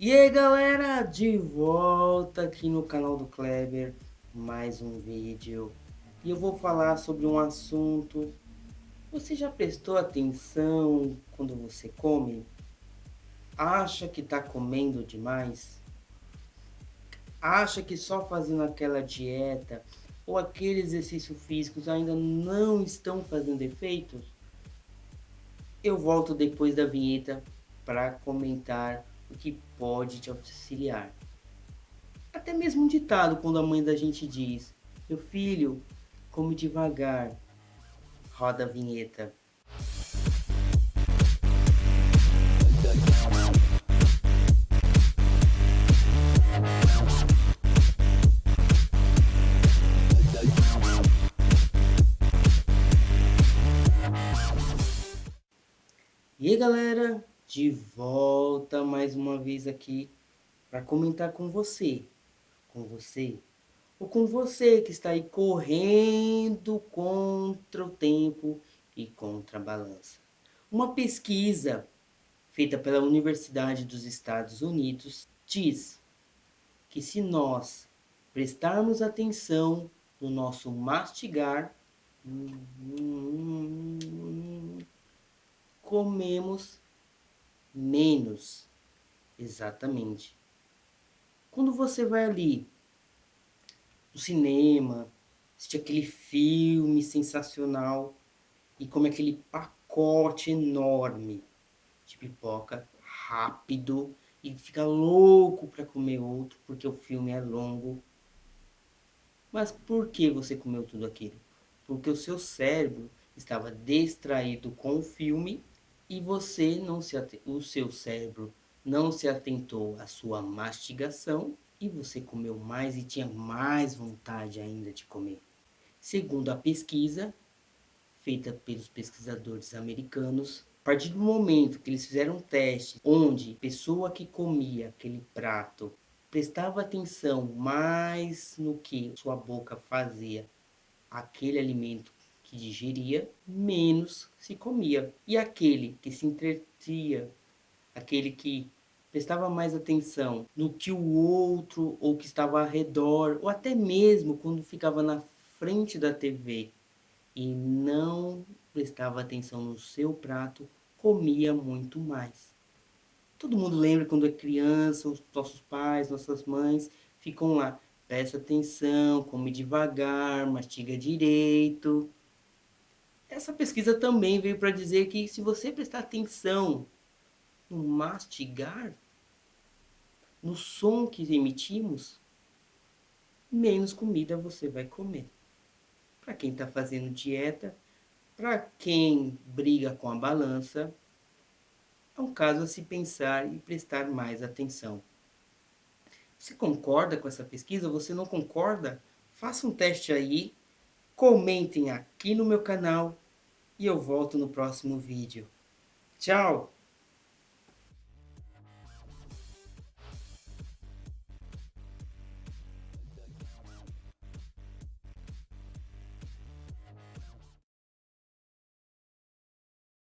E aí galera, de volta aqui no canal do Kleber, mais um vídeo. E eu vou falar sobre um assunto. Você já prestou atenção quando você come? Acha que está comendo demais? Acha que só fazendo aquela dieta ou aquele exercício físico ainda não estão fazendo efeito? Eu volto depois da vinheta para comentar o que pode te auxiliar. Até mesmo um ditado quando a mãe da gente diz: meu filho, come devagar, roda a vinheta. E aí galera, de volta mais uma vez aqui para comentar com você, ou com você que está aí correndo contra o tempo e contra a balança. Uma pesquisa feita pela Universidade dos Estados Unidos diz que se nós prestarmos atenção no nosso mastigar, comemos menos. Exatamente. Quando você vai ali no cinema, assistir aquele filme sensacional e come aquele pacote enorme de pipoca rápido e fica louco para comer outro porque o filme é longo. Mas por que você comeu tudo aquilo? Porque o seu cérebro estava distraído com o filme e o seu cérebro não se atentou à sua mastigação e você comeu mais e tinha mais vontade ainda de comer. Segundo a pesquisa feita pelos pesquisadores americanos, a partir do momento que eles fizeram um teste onde a pessoa que comia aquele prato prestava atenção mais no que sua boca fazia aquele alimento que digeria, menos se comia. E aquele que se entretia, aquele que prestava mais atenção no que o outro ou que estava ao redor, ou até mesmo quando ficava na frente da TV e não prestava atenção no seu prato, comia muito mais. Todo mundo lembra quando é criança, os nossos pais, nossas mães ficam lá. Presta atenção, come devagar, mastiga direito. Essa pesquisa também veio para dizer que se você prestar atenção no mastigar, no som que emitimos, menos comida você vai comer. Para quem está fazendo dieta, para quem briga com a balança, é um caso a se pensar e prestar mais atenção. Você concorda com essa pesquisa? Você não concorda? Faça um teste aí, comentem aqui no meu canal e eu volto no próximo vídeo. Tchau!